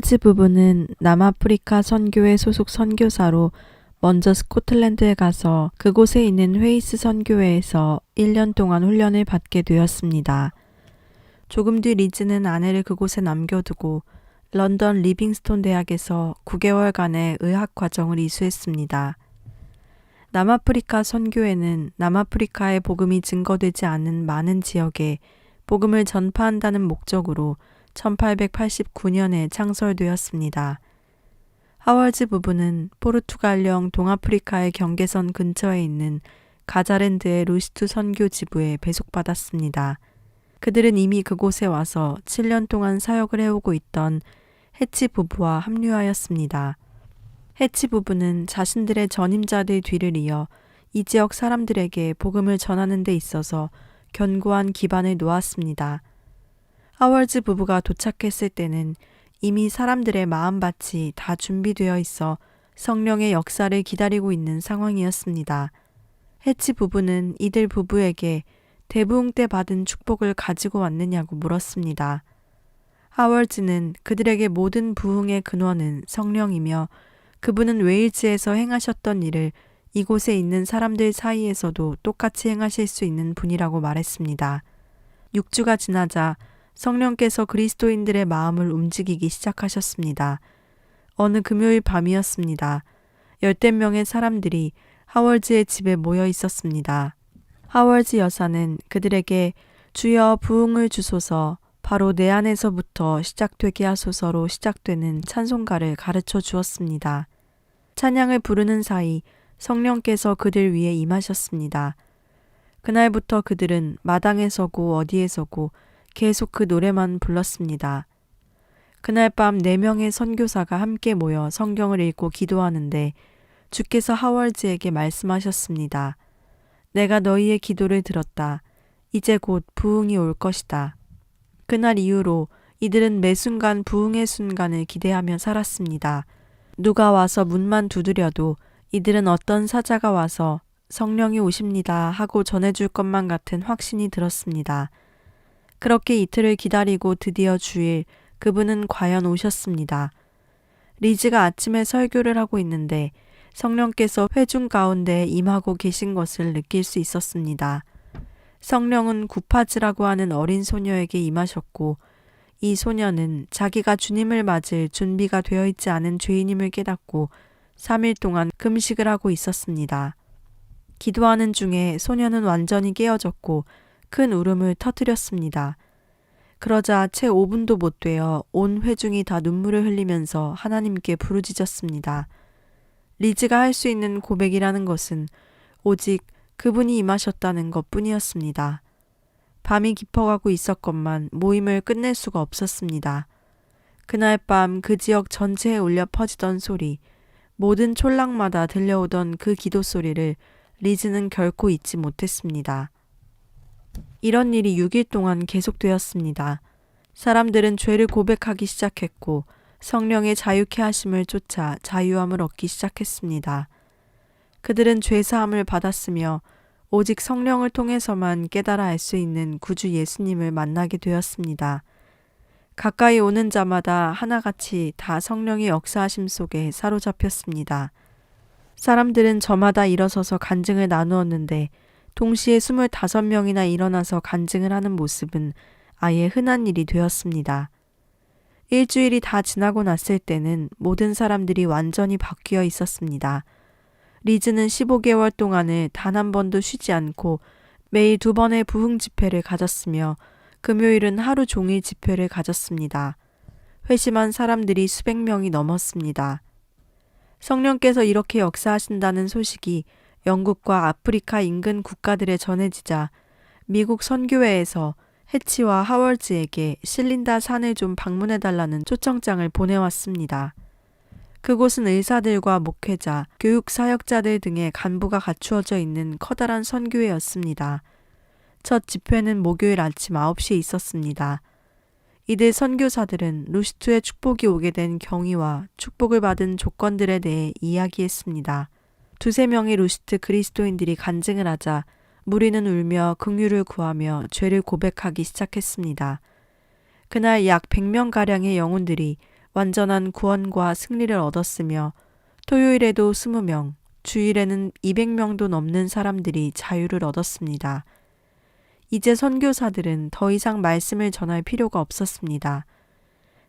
하월즈 부부는 남아프리카 선교회 소속 선교사로 먼저 스코틀랜드에 가서 그곳에 있는 회이스 선교회에서 1년 동안 훈련을 받게 되었습니다. 조금 뒤 리즈는 아내를 그곳에 남겨두고 런던 리빙스톤 대학에서 9개월간의 의학 과정을 이수했습니다. 남아프리카 선교회는 남아프리카의 복음이 증거되지 않는 많은 지역에 복음을 전파한다는 목적으로 1889년에 창설되었습니다. 하월즈 부부는 포르투갈령 동아프리카의 경계선 근처에 있는 가자랜드의 루시투 선교 지부에 배속받았습니다. 그들은 이미 그곳에 와서 7년 동안 사역을 해오고 있던 해치 부부와 합류하였습니다. 해치 부부는 자신들의 전임자들 뒤를 이어 이 지역 사람들에게 복음을 전하는 데 있어서 견고한 기반을 놓았습니다. 하월즈 부부가 도착했을 때는 이미 사람들의 마음밭이 다 준비되어 있어 성령의 역사를 기다리고 있는 상황이었습니다. 해치 부부는 이들 부부에게 대부흥 때 받은 축복을 가지고 왔느냐고 물었습니다. 하월즈는 그들에게 모든 부흥의 근원은 성령이며 그분은 웨일즈에서 행하셨던 일을 이곳에 있는 사람들 사이에서도 똑같이 행하실 수 있는 분이라고 말했습니다. 6주가 지나자 성령께서 그리스도인들의 마음을 움직이기 시작하셨습니다. 어느 금요일 밤이었습니다. 10명의 사람들이 하월즈의 집에 모여 있었습니다. 하월즈 여사는 그들에게 주여 부흥을 주소서 바로 내 안에서부터 시작되게 하소서로 시작되는 찬송가를 가르쳐 주었습니다. 찬양을 부르는 사이 성령께서 그들 위에 임하셨습니다. 그날부터 그들은 마당에 서고 어디에 서고 계속 그 노래만 불렀습니다. 그날 밤 4명의 선교사가 함께 모여 성경을 읽고 기도하는데 주께서 하월즈에게 말씀하셨습니다. 내가 너희의 기도를 들었다. 이제 곧 부흥이 올 것이다. 그날 이후로 이들은 매 순간 부흥의 순간을 기대하며 살았습니다. 누가 와서 문만 두드려도 이들은 어떤 사자가 와서 성령이 오십니다 하고 전해줄 것만 같은 확신이 들었습니다. 그렇게 이틀을 기다리고 드디어 주일 그분은 과연 오셨습니다. 리즈가 아침에 설교를 하고 있는데 성령께서 회중 가운데 임하고 계신 것을 느낄 수 있었습니다. 성령은 구파즈라고 하는 어린 소녀에게 임하셨고 이 소녀는 자기가 주님을 맞을 준비가 되어 있지 않은 죄인임을 깨닫고 3일 동안 금식을 하고 있었습니다. 기도하는 중에 소녀는 완전히 깨어졌고 큰 울음을 터뜨렸습니다. 그러자 채 5분도 못 되어 온 회중이 다 눈물을 흘리면서 하나님께 부르짖었습니다. 리즈가 할 수 있는 고백이라는 것은 오직 그분이 임하셨다는 것뿐이었습니다. 밤이 깊어가고 있었건만 모임을 끝낼 수가 없었습니다. 그날 밤 그 지역 전체에 울려 퍼지던 소리, 모든 촌락마다 들려오던 그 기도 소리를 리즈는 결코 잊지 못했습니다. 이런 일이 6일 동안 계속되었습니다. 사람들은 죄를 고백하기 시작했고 성령의 자유케 하심을 쫓아 자유함을 얻기 시작했습니다. 그들은 죄사함을 받았으며 오직 성령을 통해서만 깨달아 알 수 있는 구주 예수님을 만나게 되었습니다. 가까이 오는 자마다 하나같이 다 성령의 역사하심 속에 사로잡혔습니다. 사람들은 저마다 일어서서 간증을 나누었는데 동시에 25명이나 일어나서 간증을 하는 모습은 아예 흔한 일이 되었습니다. 일주일이 다 지나고 났을 때는 모든 사람들이 완전히 바뀌어 있었습니다. 리즈는 15개월 동안을 단 한 번도 쉬지 않고 매일 2번의 부흥 집회를 가졌으며 금요일은 하루 종일 집회를 가졌습니다. 회심한 사람들이 수백 명이 넘었습니다. 성령께서 이렇게 역사하신다는 소식이 영국과 아프리카 인근 국가들에 전해지자 미국 선교회에서 해치와 하월즈에게 실린다 산을 좀 방문해달라는 초청장을 보내왔습니다. 그곳은 의사들과 목회자, 교육사역자들 등의 간부가 갖추어져 있는 커다란 선교회였습니다. 첫 집회는 목요일 아침 9시에 있었습니다. 이들 선교사들은 루시투의 축복이 오게 된 경위와 축복을 받은 조건들에 대해 이야기했습니다. 2-3명의 루시트 그리스도인들이 간증을 하자 무리는 울며 긍휼을 구하며 죄를 고백하기 시작했습니다. 그날 약 100명가량의 영혼들이 완전한 구원과 승리를 얻었으며 토요일에도 20명, 주일에는 200명도 넘는 사람들이 자유를 얻었습니다. 이제 선교사들은 더 이상 말씀을 전할 필요가 없었습니다.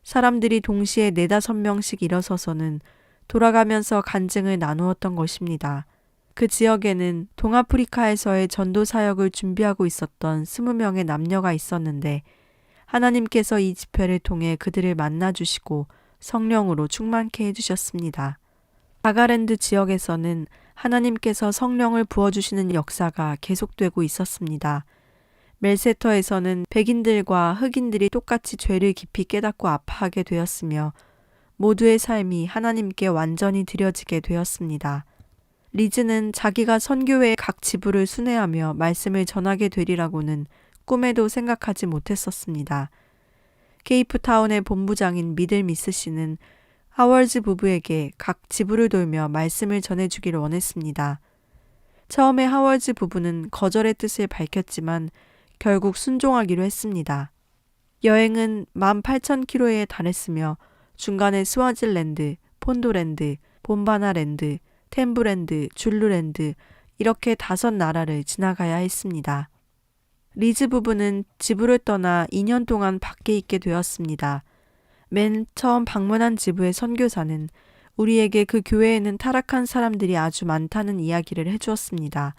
사람들이 동시에 4~5명씩 일어서서는 돌아가면서 간증을 나누었던 것입니다. 그 지역에는 동아프리카에서의 전도 사역을 준비하고 있었던 20명의 남녀가 있었는데 하나님께서 이 집회를 통해 그들을 만나주시고 성령으로 충만케 해주셨습니다. 바가랜드 지역에서는 하나님께서 성령을 부어주시는 역사가 계속되고 있었습니다. 멜세터에서는 백인들과 흑인들이 똑같이 죄를 깊이 깨닫고 아파하게 되었으며 모두의 삶이 하나님께 완전히 드려지게 되었습니다. 리즈는 자기가 선교회의 각 지부를 순회하며 말씀을 전하게 되리라고는 꿈에도 생각하지 못했었습니다. 케이프타운의 본부장인 미들 미스 씨는 하월즈 부부에게 각 지부를 돌며 말씀을 전해주기를 원했습니다. 처음에 하월즈 부부는 거절의 뜻을 밝혔지만 결국 순종하기로 했습니다. 여행은 18,000km에 달했으며 중간에 스와질랜드, 폰도랜드, 봄바나랜드, 템부랜드, 줄루랜드 이렇게 5나라를 지나가야 했습니다. 리즈 부부는 지부를 떠나 2년 동안 밖에 있게 되었습니다. 맨 처음 방문한 지부의 선교사는 우리에게 그 교회에는 타락한 사람들이 아주 많다는 이야기를 해주었습니다.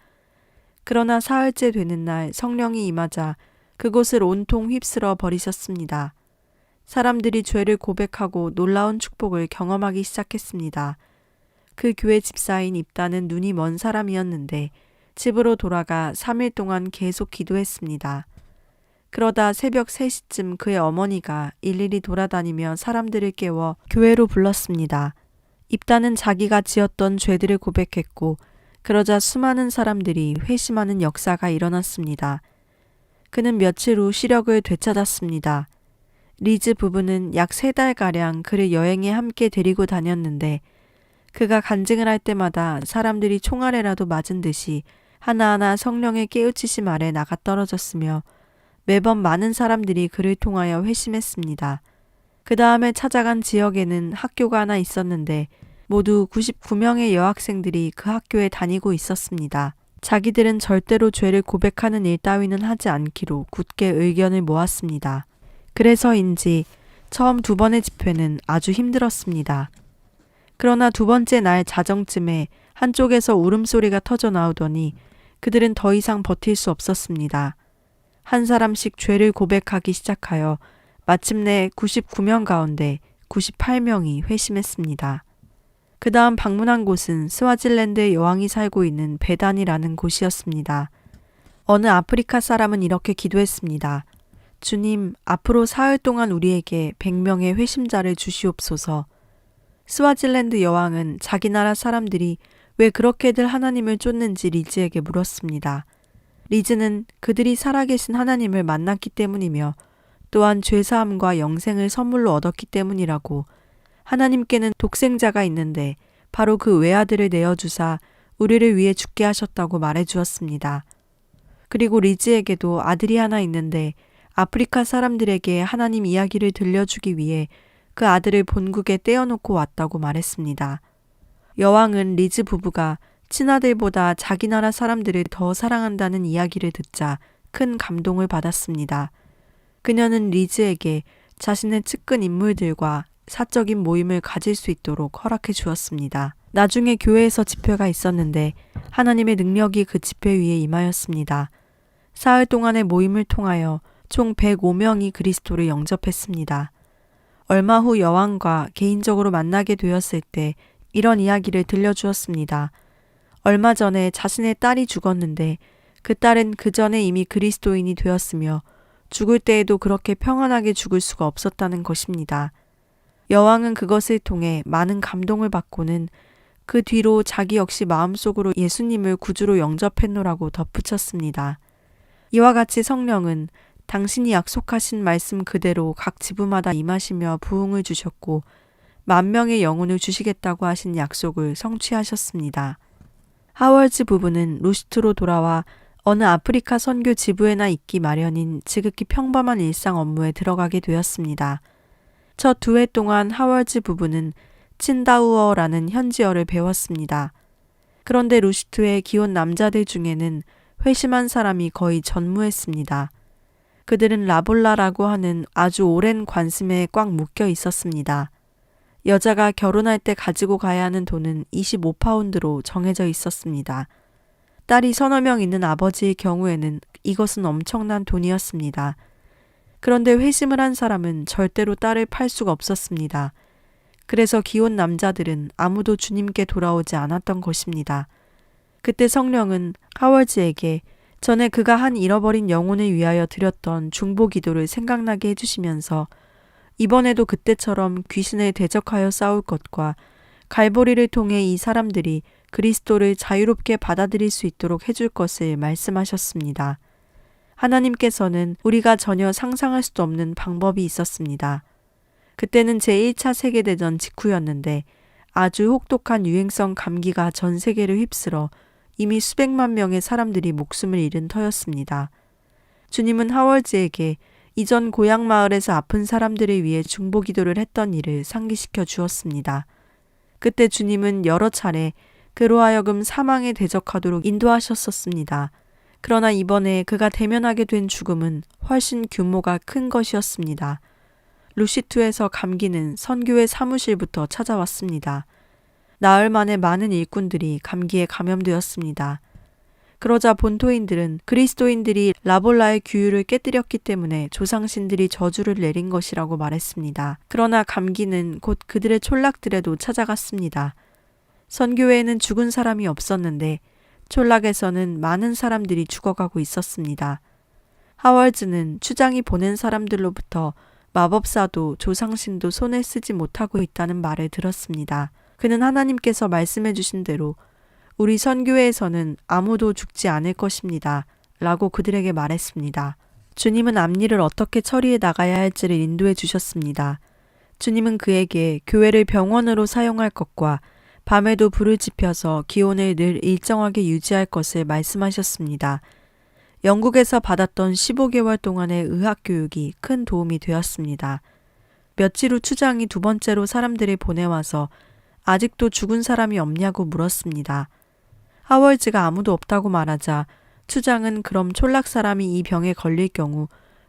그러나 사흘째 되는 날 성령이 임하자 그곳을 온통 휩쓸어 버리셨습니다. 사람들이 죄를 고백하고 놀라운 축복을 경험하기 시작했습니다. 그 교회 집사인 입다는 눈이 먼 사람이었는데 집으로 돌아가 3일 동안 계속 기도했습니다. 그러다 새벽 3시쯤 그의 어머니가 일일이 돌아다니며 사람들을 깨워 교회로 불렀습니다. 입다는 자기가 지었던 죄들을 고백했고 그러자 수많은 사람들이 회심하는 역사가 일어났습니다. 그는 며칠 후 시력을 되찾았습니다. 리즈 부부는 약 3달가량 그를 여행에 함께 데리고 다녔는데 그가 간증을 할 때마다 사람들이 총알에라도 맞은 듯이 하나하나 성령의 깨우치심 아래 나가 떨어졌으며 매번 많은 사람들이 그를 통하여 회심했습니다. 그 다음에 찾아간 지역에는 학교가 하나 있었는데 모두 99명의 여학생들이 그 학교에 다니고 있었습니다. 자기들은 절대로 죄를 고백하는 일 따위는 하지 않기로 굳게 의견을 모았습니다. 그래서인지 처음 2번의 집회는 아주 힘들었습니다. 그러나 2번째 날 자정쯤에 한쪽에서 울음소리가 터져 나오더니 그들은 더 이상 버틸 수 없었습니다. 한 사람씩 죄를 고백하기 시작하여 마침내 99명 가운데 98명이 회심했습니다. 그 다음 방문한 곳은 스와질랜드의 여왕이 살고 있는 베단이라는 곳이었습니다. 어느 아프리카 사람은 이렇게 기도했습니다. 주님, 앞으로 사흘 동안 우리에게 100명의 회심자를 주시옵소서. 스와질랜드 여왕은 자기 나라 사람들이 왜 그렇게들 하나님을 쫓는지 리즈에게 물었습니다. 리즈는 그들이 살아계신 하나님을 만났기 때문이며 또한 죄사함과 영생을 선물로 얻었기 때문이라고 하나님께는 독생자가 있는데 바로 그 외아들을 내어주사 우리를 위해 죽게 하셨다고 말해주었습니다. 그리고 리즈에게도 아들이 하나 있는데 아프리카 사람들에게 하나님 이야기를 들려주기 위해 그 아들을 본국에 떼어놓고 왔다고 말했습니다. 여왕은 리즈 부부가 친아들보다 자기 나라 사람들을 더 사랑한다는 이야기를 듣자 큰 감동을 받았습니다. 그녀는 리즈에게 자신의 측근 인물들과 사적인 모임을 가질 수 있도록 허락해 주었습니다. 나중에 교회에서 집회가 있었는데 하나님의 능력이 그 집회 위에 임하였습니다. 사흘 동안의 모임을 통하여 총 105명이 그리스도를 영접했습니다. 얼마 후 여왕과 개인적으로 만나게 되었을 때 이런 이야기를 들려주었습니다. 얼마 전에 자신의 딸이 죽었는데 그 딸은 그 전에 이미 그리스도인이 되었으며 죽을 때에도 그렇게 평안하게 죽을 수가 없었다는 것입니다. 여왕은 그것을 통해 많은 감동을 받고는 그 뒤로 자기 역시 마음속으로 예수님을 구주로 영접했노라고 덧붙였습니다. 이와 같이 성령은 당신이 약속하신 말씀 그대로 각 지부마다 임하시며 부흥을 주셨고 10,000명의 영혼을 주시겠다고 하신 약속을 성취하셨습니다. 하월즈 부부는 루시트로 돌아와 어느 아프리카 선교 지부에나 있기 마련인 지극히 평범한 일상 업무에 들어가게 되었습니다. 첫 2회 동안 하월즈 부부는 친다우어라는 현지어를 배웠습니다. 그런데 루시트의 기혼 남자들 중에는 회심한 사람이 거의 전무했습니다. 그들은 라볼라라고 하는 아주 오랜 관습에 꽉 묶여 있었습니다. 여자가 결혼할 때 가지고 가야 하는 돈은 25파운드로 정해져 있었습니다. 딸이 서너 명 있는 아버지의 경우에는 이것은 엄청난 돈이었습니다. 그런데 회심을 한 사람은 절대로 딸을 팔 수가 없었습니다. 그래서 기혼 남자들은 아무도 주님께 돌아오지 않았던 것입니다. 그때 성령은 하월즈에게 전에 그가 한 잃어버린 영혼을 위하여 드렸던 중보 기도를 생각나게 해주시면서 이번에도 그때처럼 귀신을 대적하여 싸울 것과 갈보리를 통해 이 사람들이 그리스도를 자유롭게 받아들일 수 있도록 해줄 것을 말씀하셨습니다. 하나님께서는 우리가 전혀 상상할 수도 없는 방법이 있었습니다. 그때는 제1차 세계대전 직후였는데 아주 혹독한 유행성 감기가 전 세계를 휩쓸어 이미 수백만 명의 사람들이 목숨을 잃은 터였습니다. 주님은 하월즈에게 이전 고향 마을에서 아픈 사람들을 위해 중보 기도를 했던 일을 상기시켜 주었습니다. 그때 주님은 여러 차례 그로 하여금 사망에 대적하도록 인도하셨었습니다. 그러나 이번에 그가 대면하게 된 죽음은 훨씬 규모가 큰 것이었습니다. 루시트에서 감기는 선교회 사무실부터 찾아왔습니다. 나흘 만에 많은 일꾼들이 감기에 감염되었습니다. 그러자 본토인들은 그리스도인들이 라볼라의 규율을 깨뜨렸기 때문에 조상신들이 저주를 내린 것이라고 말했습니다. 그러나 감기는 곧 그들의 촌락들에도 찾아갔습니다. 선교회에는 죽은 사람이 없었는데 촌락에서는 많은 사람들이 죽어가고 있었습니다. 하월즈는 추장이 보낸 사람들로부터 마법사도 조상신도 손에 쓰지 못하고 있다는 말을 들었습니다. 그는 하나님께서 말씀해 주신 대로 우리 선교회에서는 아무도 죽지 않을 것입니다. 라고 그들에게 말했습니다. 주님은 앞일을 어떻게 처리해 나가야 할지를 인도해 주셨습니다. 주님은 그에게 교회를 병원으로 사용할 것과 밤에도 불을 지펴서 기온을 늘 일정하게 유지할 것을 말씀하셨습니다. 영국에서 받았던 15개월 동안의 의학 교육이 큰 도움이 되었습니다. 며칠 후 추장이 2번째로 사람들을 보내와서 아직도 죽은 사람이 없냐고 물었습니다. 하월즈가 아무도 없다고 말하자 추장은 그럼 촌락 사람이 이 병에 걸릴 경우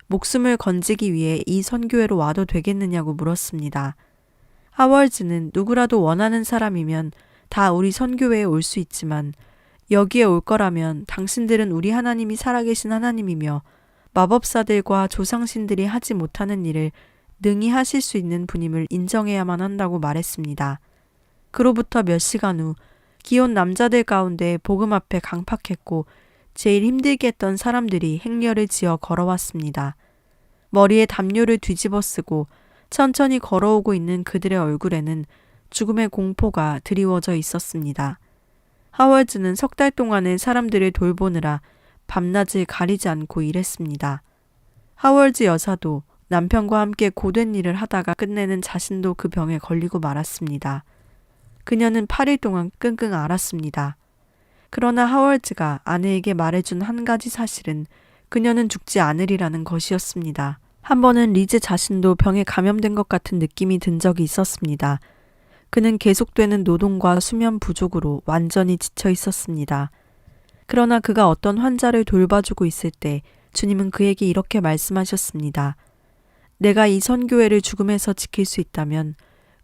목숨을 건지기 위해 이 선교회로 와도 되겠느냐고 물었습니다. 하월즈는 누구라도 원하는 사람이면 다 우리 선교회에 올 수 있지만 여기에 올 거라면 당신들은 우리 하나님이 살아계신 하나님이며 마법사들과 조상신들이 하지 못하는 일을 능히 하실 수 있는 분임을 인정해야만 한다고 말했습니다. 그로부터 몇 시간 후 기혼 남자들 가운데 복음 앞에 강팍했고 제일 힘들게 했던 사람들이 행렬을 지어 걸어왔습니다. 머리에 담요를 뒤집어 쓰고 천천히 걸어오고 있는 그들의 얼굴에는 죽음의 공포가 드리워져 있었습니다. 하월즈는 3달 동안의 사람들을 돌보느라 밤낮을 가리지 않고 일했습니다. 하월즈 여사도 남편과 함께 고된 일을 하다가 끝내는 자신도 그 병에 걸리고 말았습니다. 그녀는 8일 동안 끙끙 앓았습니다. 그러나 하월즈가 아내에게 말해준 한 가지 사실은 그녀는 죽지 않으리라는 것이었습니다. 한 번은 리즈 자신도 병에 감염된 것 같은 느낌이 든 적이 있었습니다. 그는 계속되는 노동과 수면 부족으로 완전히 지쳐 있었습니다. 그러나 그가 어떤 환자를 돌봐주고 있을 때 주님은 그에게 이렇게 말씀하셨습니다. 내가 이 선교회를 죽음에서 지킬 수 있다면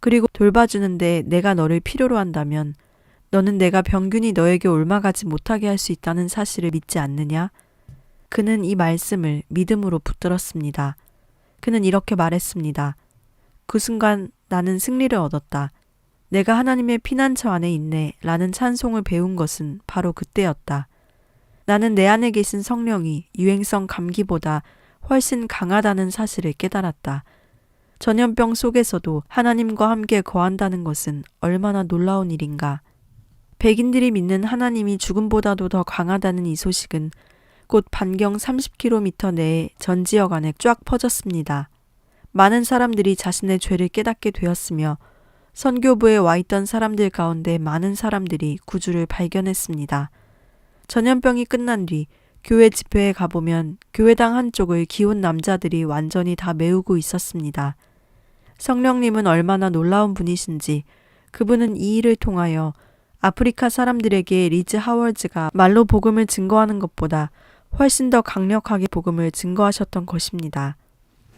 그리고 돌봐주는데 내가 너를 필요로 한다면 너는 내가 병균이 너에게 옮아가지 못하게 할 수 있다는 사실을 믿지 않느냐? 그는 이 말씀을 믿음으로 붙들었습니다. 그는 이렇게 말했습니다. 그 순간 나는 승리를 얻었다. 내가 하나님의 피난처 안에 있네 라는 찬송을 배운 것은 바로 그때였다. 나는 내 안에 계신 성령이 유행성 감기보다 훨씬 강하다는 사실을 깨달았다. 전염병 속에서도 하나님과 함께 거한다는 것은 얼마나 놀라운 일인가. 백인들이 믿는 하나님이 죽음보다도 더 강하다는 이 소식은 곧 반경 30km 내에 전 지역 안에 쫙 퍼졌습니다. 많은 사람들이 자신의 죄를 깨닫게 되었으며 선교부에 와 있던 사람들 가운데 많은 사람들이 구주를 발견했습니다. 전염병이 끝난 뒤 교회 집회에 가보면 교회당 한쪽을 기혼 남자들이 완전히 다 메우고 있었습니다. 성령님은 얼마나 놀라운 분이신지 그분은 이 일을 통하여 아프리카 사람들에게 리즈 하월즈가 말로 복음을 증거하는 것보다 훨씬 더 강력하게 복음을 증거하셨던 것입니다.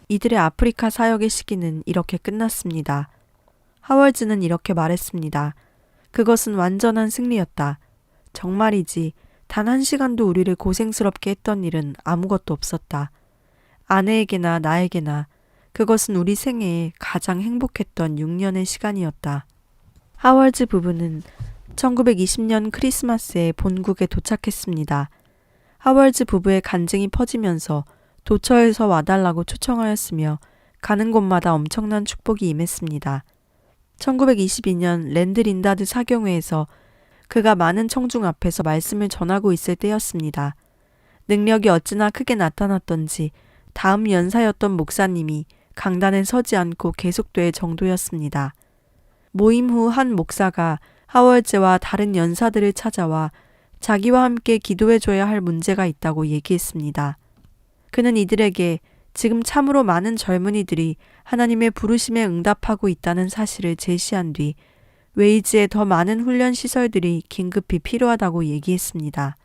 이들의 아프리카 사역의 시기는 이렇게 끝났습니다. 하월즈는 이렇게 말했습니다. 그것은 완전한 승리였다. 정말이지 단 한 시간도 우리를 고생스럽게 했던 일은 아무것도 없었다. 아내에게나 나에게나 그것은 우리 생애에 가장 행복했던 6년의 시간이었다. 하월즈 부부는 1920년 크리스마스에 본국에 도착했습니다. 하월즈 부부의 간증이 퍼지면서 도처에서 와달라고 초청하였으며 가는 곳마다 엄청난 축복이 임했습니다. 1922년 랜드린다드 사경회에서 그가 많은 청중 앞에서 말씀을 전하고 있을 때였습니다. 능력이 어찌나 크게 나타났던지 다음 연사였던 목사님이 강단에 서지 않고 계속될 정도였습니다. 모임 후 한 목사가 하월즈와 다른 연사들을 찾아와 자기와 함께 기도해줘야 할 문제가 있다고 얘기했습니다. 그는 이들에게 지금 참으로 많은 젊은이들이 하나님의 부르심에 응답하고 있다는 사실을 제시한 뒤 웨이즈에 더 많은 훈련 시설들이 긴급히 필요하다고 얘기했습니다.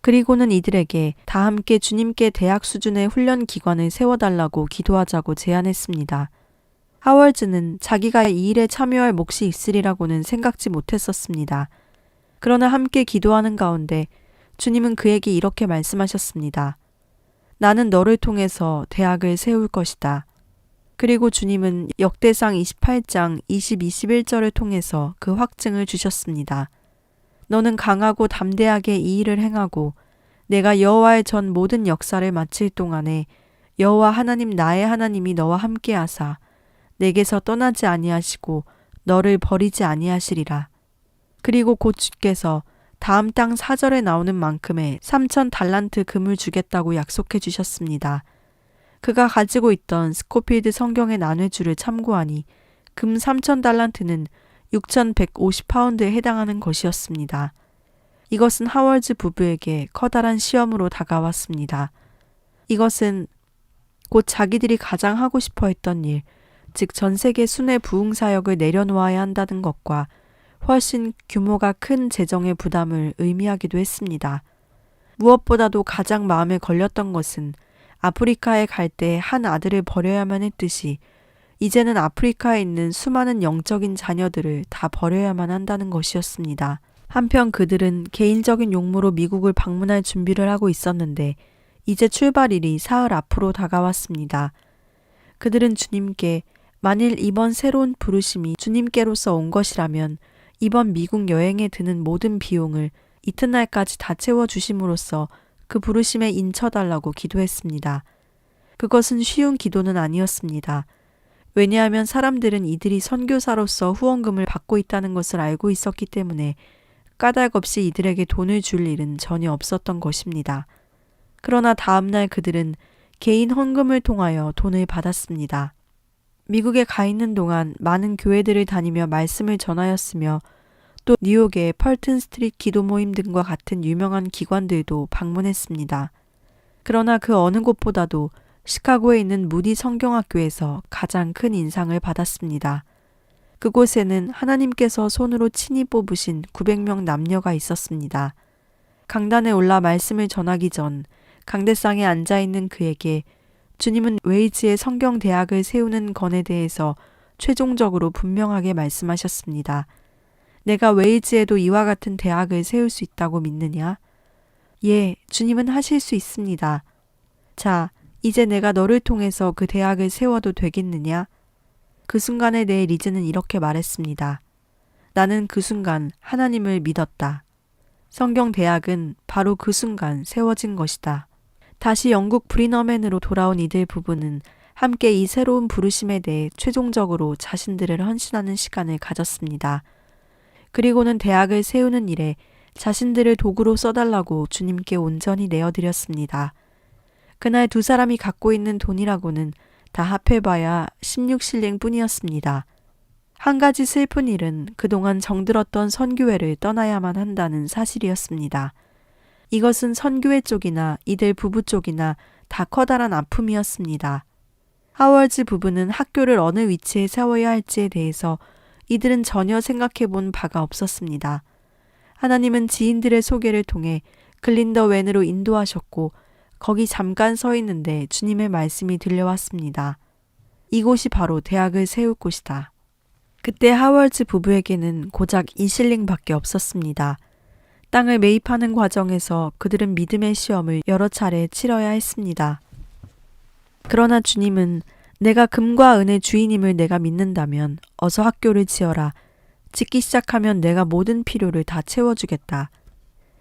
그리고는 이들에게 다 함께 주님께 대학 수준의 훈련 기관을 세워달라고 기도하자고 제안했습니다. 하월즈는 자기가 이 일에 참여할 몫이 있으리라고는 생각지 못했었습니다. 그러나 함께 기도하는 가운데 주님은 그에게 이렇게 말씀하셨습니다. 나는 너를 통해서 대학을 세울 것이다. 그리고 주님은 역대상 28장 20, 21절을 통해서 그 확증을 주셨습니다. 너는 강하고 담대하게 이 일을 행하고 내가 여호와의 전 모든 역사를 마칠 동안에 여호와 하나님 나의 하나님이 너와 함께 하사 내게서 떠나지 아니하시고 너를 버리지 아니하시리라. 그리고 곧 주께서 다음 땅 4절에 나오는 만큼의 3,000달란트 금을 주겠다고 약속해 주셨습니다. 그가 가지고 있던 스코필드 성경의 난회주를 참고하니 금 3,000달란트는 6,150파운드에 해당하는 것이었습니다. 이것은 하월즈 부부에게 커다란 시험으로 다가왔습니다. 이것은 곧 자기들이 가장 하고 싶어 했던 일, 즉 전 세계 순회 부흥 사역을 내려놓아야 한다는 것과 훨씬 규모가 큰 재정의 부담을 의미하기도 했습니다. 무엇보다도 가장 마음에 걸렸던 것은 아프리카에 갈 때 한 아들을 버려야만 했듯이 이제는 아프리카에 있는 수많은 영적인 자녀들을 다 버려야만 한다는 것이었습니다. 한편 그들은 개인적인 용무로 미국을 방문할 준비를 하고 있었는데 이제 출발일이 사흘 앞으로 다가왔습니다. 그들은 주님께 만일 이번 새로운 부르심이 주님께로서 온 것이라면 이번 미국 여행에 드는 모든 비용을 이튿날까지 다 채워주심으로써 그 부르심에 인쳐달라고 기도했습니다. 그것은 쉬운 기도는 아니었습니다. 왜냐하면 사람들은 이들이 선교사로서 후원금을 받고 있다는 것을 알고 있었기 때문에 까닭없이 이들에게 돈을 줄 일은 전혀 없었던 것입니다. 그러나 다음날 그들은 개인 헌금을 통하여 돈을 받았습니다. 미국에 가 있는 동안 많은 교회들을 다니며 말씀을 전하였으며 또 뉴욕의 펄튼 스트리트 기도 모임 등과 같은 유명한 기관들도 방문했습니다. 그러나 그 어느 곳보다도 시카고에 있는 무디 성경학교에서 가장 큰 인상을 받았습니다. 그곳에는 하나님께서 손으로 친히 뽑으신 900명 남녀가 있었습니다. 강단에 올라 말씀을 전하기 전 강대상에 앉아있는 그에게 주님은 웨이즈의 성경대학을 세우는 건에 대해서 최종적으로 분명하게 말씀하셨습니다. 내가 웨이즈에도 이와 같은 대학을 세울 수 있다고 믿느냐? 예, 주님은 하실 수 있습니다. 자, 이제 내가 너를 통해서 그 대학을 세워도 되겠느냐? 그 순간에 대해 리즈는 이렇게 말했습니다. 나는 그 순간 하나님을 믿었다. 성경대학은 바로 그 순간 세워진 것이다. 다시 영국 브리너맨으로 돌아온 이들 부부는 함께 이 새로운 부르심에 대해 최종적으로 자신들을 헌신하는 시간을 가졌습니다. 그리고는 대학을 세우는 일에 자신들을 도구로 써달라고 주님께 온전히 내어드렸습니다. 그날 두 사람이 갖고 있는 돈이라고는 다 합해봐야 16실링 뿐이었습니다. 한 가지 슬픈 일은 그동안 정들었던 선교회를 떠나야만 한다는 사실이었습니다. 이것은 선교회 쪽이나 이들 부부 쪽이나 다 커다란 아픔이었습니다. 하월즈 부부는 학교를 어느 위치에 세워야 할지에 대해서 이들은 전혀 생각해 본 바가 없었습니다. 하나님은 지인들의 소개를 통해 글린더웬으로 인도하셨고 거기 잠깐 서 있는데 주님의 말씀이 들려왔습니다. 이곳이 바로 대학을 세울 곳이다. 그때 하월즈 부부에게는 고작 2실링밖에 없었습니다. 땅을 매입하는 과정에서 그들은 믿음의 시험을 여러 차례 치러야 했습니다. 그러나 주님은 내가 금과 은의 주인임을 내가 믿는다면 어서 학교를 지어라. 짓기 시작하면 내가 모든 필요를 다 채워주겠다.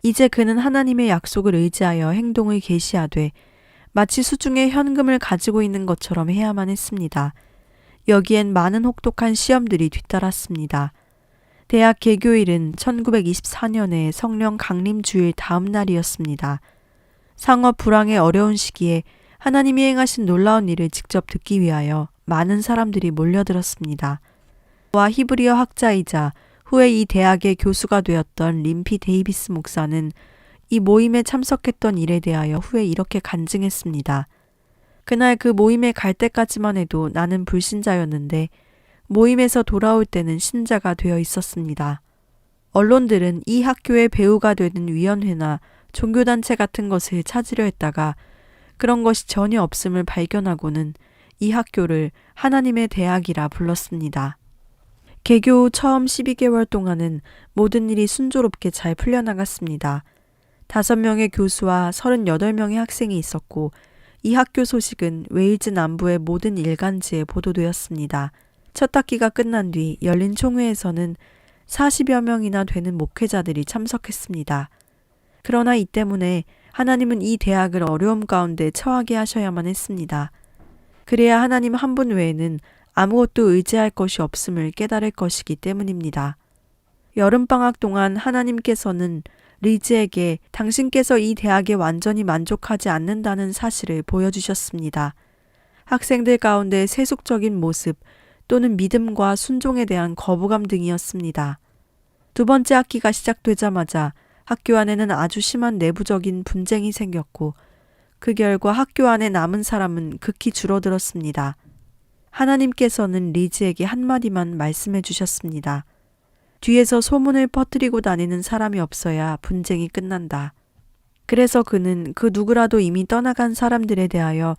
이제 그는 하나님의 약속을 의지하여 행동을 개시하되 마치 수중에 현금을 가지고 있는 것처럼 해야만 했습니다. 여기엔 많은 혹독한 시험들이 뒤따랐습니다. 대학 개교일은 1924년에 성령 강림 주일 다음 날이었습니다. 상업 불황의 어려운 시기에 하나님이 행하신 놀라운 일을 직접 듣기 위하여 많은 사람들이 몰려들었습니다. 와 히브리어 학자이자 후에 이 대학의 교수가 되었던 림피 데이비스 목사는 이 모임에 참석했던 일에 대하여 후에 이렇게 간증했습니다. 그날 그 모임에 갈 때까지만 해도 나는 불신자였는데 모임에서 돌아올 때는 신자가 되어 있었습니다. 언론들은 이 학교의 배우가 되는 위원회나 종교단체 같은 것을 찾으려 했다가 그런 것이 전혀 없음을 발견하고는 이 학교를 하나님의 대학이라 불렀습니다. 개교 후 처음 12개월 동안은 모든 일이 순조롭게 잘 풀려나갔습니다. 5명의 교수와 38명의 학생이 있었고 이 학교 소식은 웨일즈 남부의 모든 일간지에 보도되었습니다. 첫 학기가 끝난 뒤 열린 총회에서는 40여 명이나 되는 목회자들이 참석했습니다. 그러나 이 때문에 하나님은 이 대학을 어려움 가운데 처하게 하셔야만 했습니다. 그래야 하나님 한 분 외에는 아무것도 의지할 것이 없음을 깨달을 것이기 때문입니다. 여름방학 동안 하나님께서는 리즈에게 당신께서 이 대학에 완전히 만족하지 않는다는 사실을 보여주셨습니다. 학생들 가운데 세속적인 모습 또는 믿음과 순종에 대한 거부감 등이었습니다. 두 번째 학기가 시작되자마자 학교 안에는 아주 심한 내부적인 분쟁이 생겼고 그 결과 학교 안에 남은 사람은 극히 줄어들었습니다. 하나님께서는 리즈에게 한마디만 말씀해 주셨습니다. 뒤에서 소문을 퍼뜨리고 다니는 사람이 없어야 분쟁이 끝난다. 그래서 그는 그 누구라도 이미 떠나간 사람들에 대하여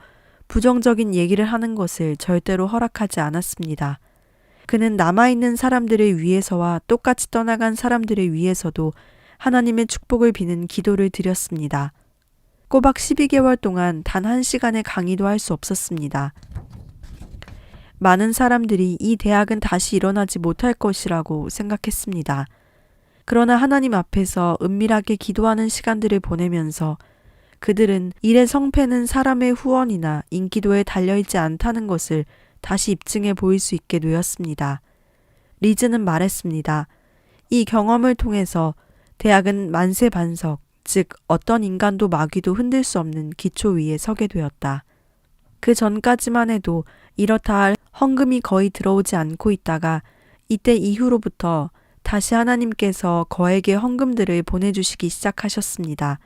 부정적인 얘기를 하는 것을 절대로 허락하지 않았습니다. 그는 남아있는 사람들을 위해서와 똑같이 떠나간 사람들을 위해서도 하나님의 축복을 비는 기도를 드렸습니다. 꼬박 12개월 동안 단 1시간의 강의도 할 수 없었습니다. 많은 사람들이 이 대학은 다시 일어나지 못할 것이라고 생각했습니다. 그러나 하나님 앞에서 은밀하게 기도하는 시간들을 보내면서 그들은 일의 성패는 사람의 후원이나 인기도에 달려있지 않다는 것을 다시 입증해 보일 수 있게 되었습니다. 리즈는 말했습니다. 이 경험을 통해서 대학은 만세반석, 즉 어떤 인간도 마귀도 흔들 수 없는 기초 위에 서게 되었다. 그 전까지만 해도 이렇다 할 헌금이 거의 들어오지 않고 있다가 이때 이후로부터 다시 하나님께서 거액의 헌금들을 보내주시기 시작하셨습니다.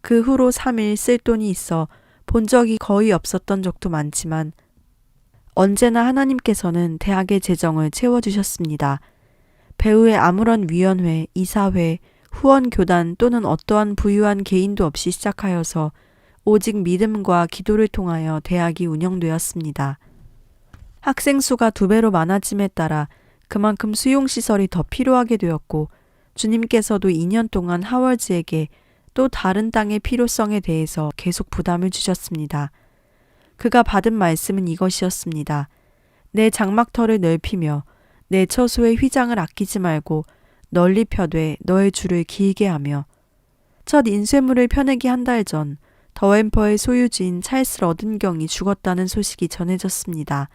그 후로 3일 쓸 돈이 있어 본 적이 거의 없었던 적도 많지만 언제나 하나님께서는 대학의 재정을 채워주셨습니다. 배후에 아무런 위원회, 이사회, 후원교단 또는 어떠한 부유한 개인도 없이 시작하여서 오직 믿음과 기도를 통하여 대학이 운영되었습니다. 학생 수가 2배로 많아짐에 따라 그만큼 수용시설이 더 필요하게 되었고 주님께서도 2년 동안 하월즈에게 또 다른 땅의 필요성에 대해서 계속 부담을 주셨습니다. 그가 받은 말씀은 이것이었습니다. 내 장막터를 넓히며 내 처소의 휘장을 아끼지 말고 널리 펴되 너의 줄을 길게 하며 첫 인쇄물을 펴내기 한 달 전 더웬퍼의 소유주인 찰스 러든경이 죽었다는 소식이 전해졌습니다.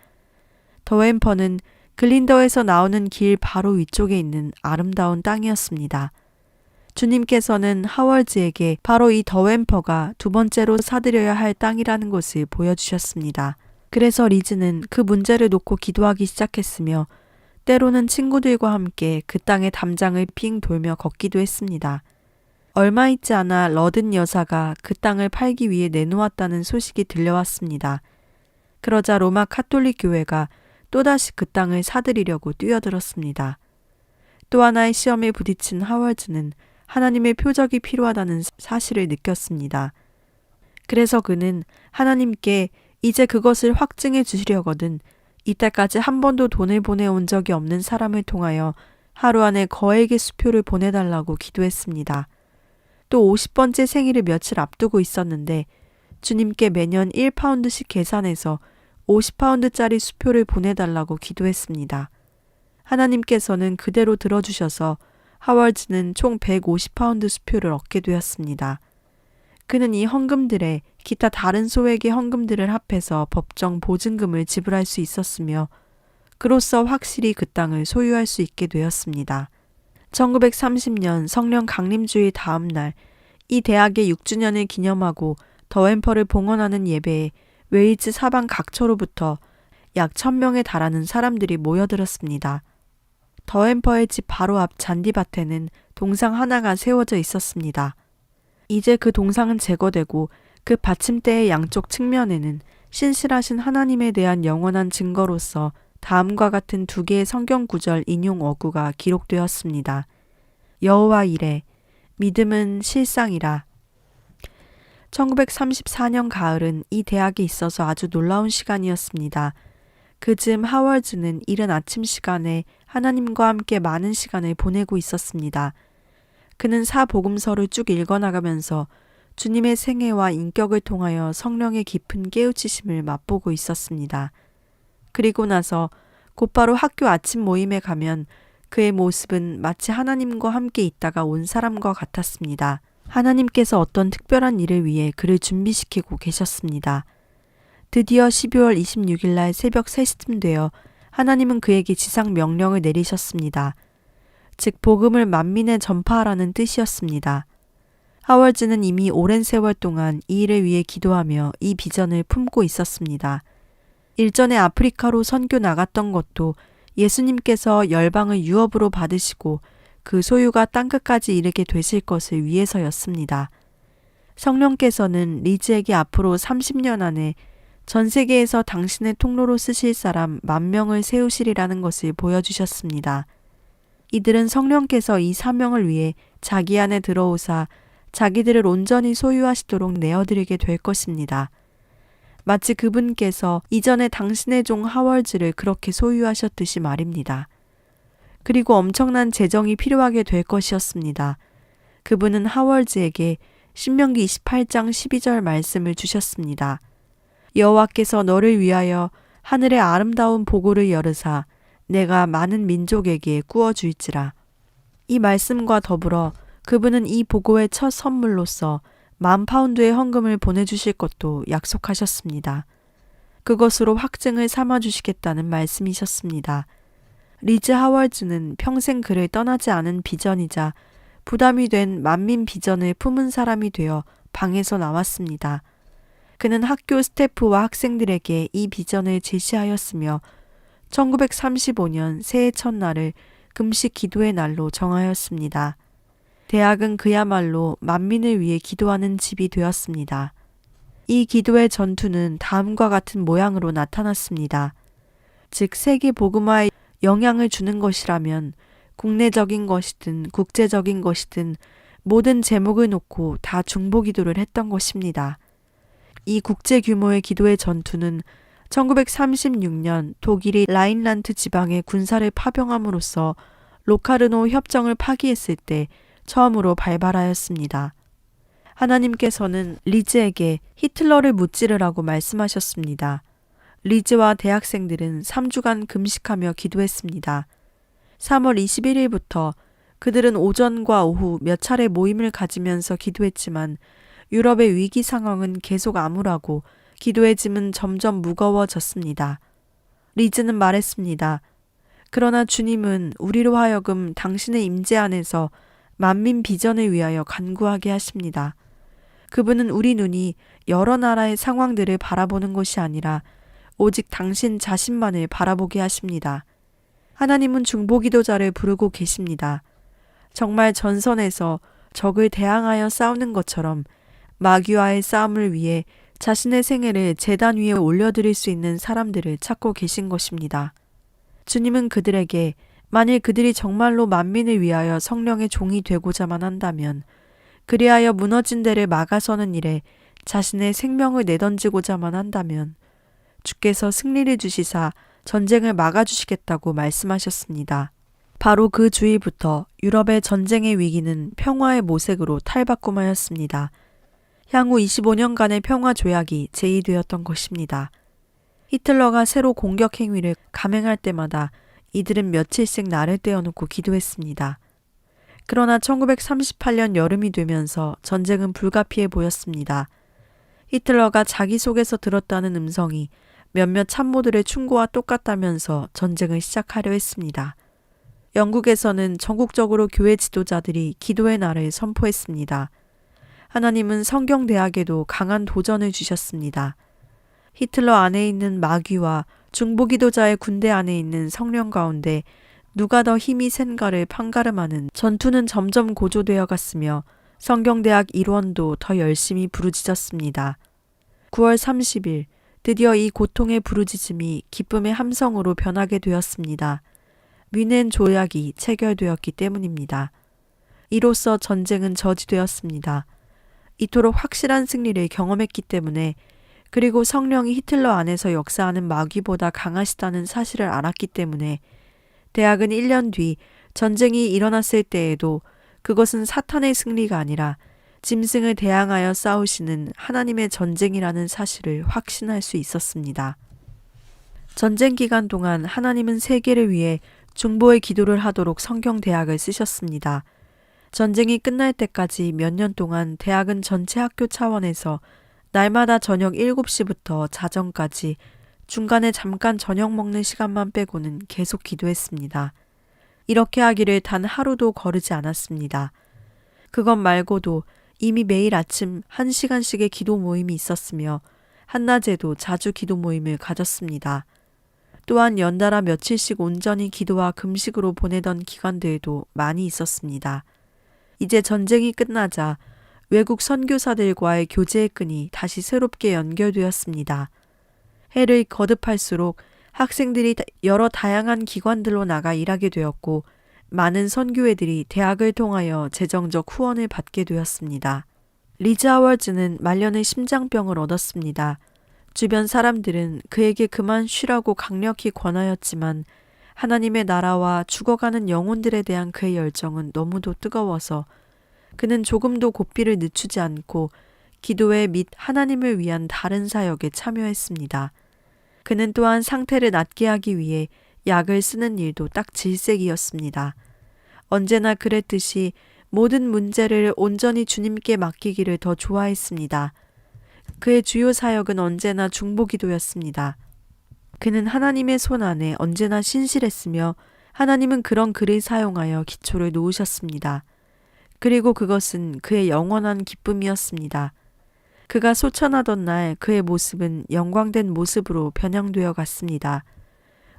더웬퍼는 글린더에서 나오는 길 바로 위쪽에 있는 아름다운 땅이었습니다. 주님께서는 하월즈에게 바로 이 더웬퍼가 2번째로 사들여야 할 땅이라는 것을 보여주셨습니다. 그래서 리즈는 그 문제를 놓고 기도하기 시작했으며 때로는 친구들과 함께 그 땅의 담장을 핑 돌며 걷기도 했습니다. 얼마 있지 않아 러든 여사가 그 땅을 팔기 위해 내놓았다는 소식이 들려왔습니다. 그러자 로마 카톨릭 교회가 또다시 그 땅을 사들이려고 뛰어들었습니다. 또 하나의 시험에 부딪힌 하월즈는 하나님의 표적이 필요하다는 사실을 느꼈습니다. 그래서 그는 하나님께 이제 그것을 확증해 주시려거든 이때까지 한 번도 돈을 보내온 적이 없는 사람을 통하여 하루 안에 거액의 수표를 보내달라고 기도했습니다. 또 50번째 생일을 며칠 앞두고 있었는데 주님께 매년 1파운드씩 계산해서 50파운드짜리 수표를 보내달라고 기도했습니다. 하나님께서는 그대로 들어주셔서 하월즈는 총 150파운드 수표를 얻게 되었습니다. 그는 이 헌금들에 기타 다른 소액의 헌금들을 합해서 법정 보증금을 지불할 수 있었으며 그로써 확실히 그 땅을 소유할 수 있게 되었습니다. 1930년 성령 강림주의 다음 날 이 대학의 6주년을 기념하고 더햄퍼를 봉헌하는 예배에 웨일즈 사방 각처로부터 약 1000명에 달하는 사람들이 모여들었습니다. 더햄퍼의 집 바로 앞 잔디밭에는 동상 하나가 세워져 있었습니다. 이제 그 동상은 제거되고 그 받침대의 양쪽 측면에는 신실하신 하나님에 대한 영원한 증거로서 다음과 같은 두 개의 성경 구절 인용 어구가 기록되었습니다. 여호와 이래 믿음은 실상이라. 1934년 가을은 이 대학에 있어서 아주 놀라운 시간이었습니다. 그즈음 하월즈는 이른 아침 시간에 하나님과 함께 많은 시간을 보내고 있었습니다. 그는 사복음서를 쭉 읽어나가면서 주님의 생애와 인격을 통하여 성령의 깊은 깨우치심을 맛보고 있었습니다. 그리고 나서 곧바로 학교 아침 모임에 가면 그의 모습은 마치 하나님과 함께 있다가 온 사람과 같았습니다. 하나님께서 어떤 특별한 일을 위해 그를 준비시키고 계셨습니다. 드디어 12월 26일 날 새벽 3시쯤 되어 하나님은 그에게 지상 명령을 내리셨습니다. 즉 복음을 만민에 전파하라는 뜻이었습니다. 하월즈는 이미 오랜 세월 동안 이 일을 위해 기도하며 이 비전을 품고 있었습니다. 일전에 아프리카로 선교 나갔던 것도 예수님께서 열방을 유업으로 받으시고 그 소유가 땅끝까지 이르게 되실 것을 위해서였습니다. 성령께서는 리즈에게 앞으로 30년 안에 전 세계에서 당신의 통로로 쓰실 사람 10,000명을 세우시리라는 것을 보여주셨습니다. 이들은 성령께서 이 사명을 위해 자기 안에 들어오사 자기들을 온전히 소유하시도록 내어드리게 될 것입니다. 마치 그분께서 이전에 당신의 종 하월즈를 그렇게 소유하셨듯이 말입니다. 그리고 엄청난 재정이 필요하게 될 것이었습니다. 그분은 하월즈에게 신명기 28장 12절 말씀을 주셨습니다. 여호와께서 너를 위하여 하늘의 아름다운 보고를 열으사 내가 많은 민족에게 꾸어주일지라. 이 말씀과 더불어 그분은 이 보고의 첫 선물로서 10,000파운드의 헌금을 보내주실 것도 약속하셨습니다. 그것으로 확증을 삼아주시겠다는 말씀이셨습니다. 리즈 하월즈는 평생 그를 떠나지 않은 비전이자 부담이 된 만민 비전을 품은 사람이 되어 방에서 나왔습니다. 그는 학교 스태프와 학생들에게 이 비전을 제시하였으며 1935년 새해 첫날을 금식 기도의 날로 정하였습니다. 대학은 그야말로 만민을 위해 기도하는 집이 되었습니다. 이 기도의 전투는 다음과 같은 모양으로 나타났습니다. 즉 세계 복음화에 영향을 주는 것이라면 국내적인 것이든 국제적인 것이든 모든 제목을 놓고 다 중보 기도를 했던 것입니다. 이 국제 규모의 기도의 전투는 1936년 독일이 라인란트 지방에 군사를 파병함으로써 로카르노 협정을 파기했을 때 처음으로 발발하였습니다. 하나님께서는 리즈에게 히틀러를 무찌르라고 말씀하셨습니다. 리즈와 대학생들은 3주간 금식하며 기도했습니다. 3월 21일부터 그들은 오전과 오후 몇 차례 모임을 가지면서 기도했지만 유럽의 위기 상황은 계속 암울하고 기도의 짐은 점점 무거워졌습니다. 리즈는 말했습니다. 그러나 주님은 우리로 하여금 당신의 임재 안에서 만민 비전을 위하여 간구하게 하십니다. 그분은 우리 눈이 여러 나라의 상황들을 바라보는 것이 아니라 오직 당신 자신만을 바라보게 하십니다. 하나님은 중보기도자를 부르고 계십니다. 정말 전선에서 적을 대항하여 싸우는 것처럼 마귀와의 싸움을 위해 자신의 생애를 제단 위에 올려드릴 수 있는 사람들을 찾고 계신 것입니다. 주님은 그들에게 만일 그들이 정말로 만민을 위하여 성령의 종이 되고자만 한다면, 그리하여 무너진 데를 막아서는 일에 자신의 생명을 내던지고자만 한다면 주께서 승리를 주시사 전쟁을 막아주시겠다고 말씀하셨습니다. 바로 그 주일부터 유럽의 전쟁의 위기는 평화의 모색으로 탈바꿈하였습니다. 향후 25년간의 평화 조약이 제의되었던 것입니다. 히틀러가 새로 공격 행위를 감행할 때마다 이들은 며칠씩 날을 떼어놓고 기도했습니다. 그러나 1938년 여름이 되면서 전쟁은 불가피해 보였습니다. 히틀러가 자기 속에서 들었다는 음성이 몇몇 참모들의 충고와 똑같다면서 전쟁을 시작하려 했습니다. 영국에서는 전국적으로 교회 지도자들이 기도의 날을 선포했습니다. 하나님은 성경대학에도 강한 도전을 주셨습니다. 히틀러 안에 있는 마귀와 중보기도자의 군대 안에 있는 성령 가운데 누가 더 힘이 센가를 판가름하는 전투는 점점 고조되어 갔으며 성경대학 일원도 더 열심히 부르짖었습니다. 9월 30일 드디어 이 고통의 부르짖음이 기쁨의 함성으로 변하게 되었습니다. 뮌헨 조약이 체결되었기 때문입니다. 이로써 전쟁은 저지되었습니다. 이토록 확실한 승리를 경험했기 때문에, 그리고 성령이 히틀러 안에서 역사하는 마귀보다 강하시다는 사실을 알았기 때문에 대학은 1년 뒤 전쟁이 일어났을 때에도 그것은 사탄의 승리가 아니라 짐승을 대항하여 싸우시는 하나님의 전쟁이라는 사실을 확신할 수 있었습니다. 전쟁 기간 동안 하나님은 세계를 위해 중보의 기도를 하도록 성경 대학을 쓰셨습니다. 전쟁이 끝날 때까지 몇 년 동안 대학은 전체 학교 차원에서 날마다 저녁 7시부터 자정까지 중간에 잠깐 저녁 먹는 시간만 빼고는 계속 기도했습니다. 이렇게 하기를 단 하루도 거르지 않았습니다. 그것 말고도 이미 매일 아침 1시간씩의 기도 모임이 있었으며 한낮에도 자주 기도 모임을 가졌습니다. 또한 연달아 며칠씩 온전히 기도와 금식으로 보내던 기간들도 많이 있었습니다. 이제 전쟁이 끝나자 외국 선교사들과의 교제의 끈이 다시 새롭게 연결되었습니다. 해를 거듭할수록 학생들이 여러 다양한 기관들로 나가 일하게 되었고, 많은 선교회들이 대학을 통하여 재정적 후원을 받게 되었습니다. 리즈 하월즈는 말년의 심장병을 얻었습니다. 주변 사람들은 그에게 그만 쉬라고 강력히 권하였지만 하나님의 나라와 죽어가는 영혼들에 대한 그의 열정은 너무도 뜨거워서 그는 조금도 고삐를 늦추지 않고 기도회 및 하나님을 위한 다른 사역에 참여했습니다. 그는 또한 상태를 낫게 하기 위해 약을 쓰는 일도 딱 질색이었습니다. 언제나 그랬듯이 모든 문제를 온전히 주님께 맡기기를 더 좋아했습니다. 그의 주요 사역은 언제나 중보기도였습니다. 그는 하나님의 손 안에 언제나 신실했으며 하나님은 그런 그를 사용하여 기초를 놓으셨습니다. 그리고 그것은 그의 영원한 기쁨이었습니다. 그가 소천하던 날 그의 모습은 영광된 모습으로 변형되어 갔습니다.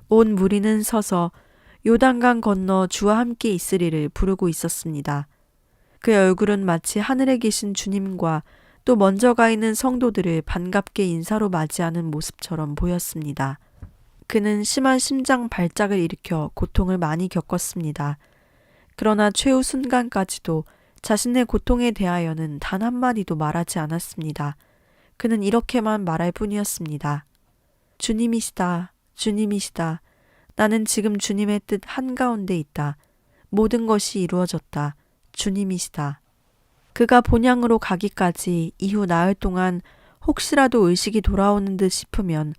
온 무리는 서서 요단강 건너 주와 함께 있으리를 부르고 있었습니다. 그의 얼굴은 마치 하늘에 계신 주님과 또 먼저 가 있는 성도들을 반갑게 인사로 맞이하는 모습처럼 보였습니다. 그는 심한 심장 발작을 일으켜 고통을 많이 겪었습니다. 그러나 최후 순간까지도 자신의 고통에 대하여는 단 한마디도 말하지 않았습니다. 그는 이렇게만 말할 뿐이었습니다. 주님이시다, 주님이시다. 나는 지금 주님의 뜻 한가운데 있다. 모든 것이 이루어졌다. 주님이시다. 그가 본향으로 가기까지 이후 나흘 동안 혹시라도 의식이 돌아오는 듯 싶으면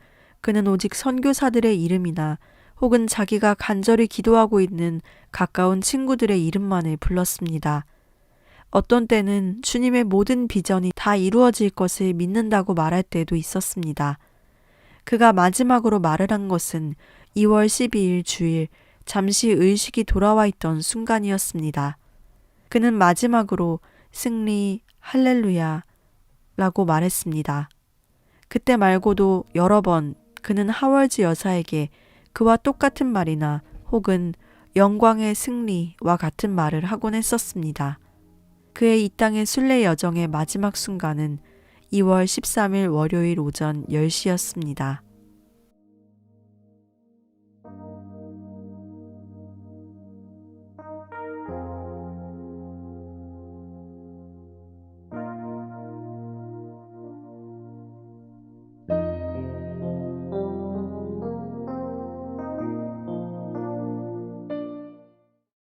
그는 오직 선교사들의 이름이나 혹은 자기가 간절히 기도하고 있는 가까운 친구들의 이름만을 불렀습니다. 어떤 때는 주님의 모든 비전이 다 이루어질 것을 믿는다고 말할 때도 있었습니다. 그가 마지막으로 말을 한 것은 2월 12일 주일 잠시 의식이 돌아와 있던 순간이었습니다. 그는 마지막으로 승리, 할렐루야 라고 말했습니다. 그때 말고도 여러 번 그는 하월즈 여사에게 그와 똑같은 말이나 혹은 영광의 승리와 같은 말을 하곤 했었습니다. 그의 이 땅의 순례 여정의 마지막 순간은 2월 13일 월요일 오전 10시였습니다.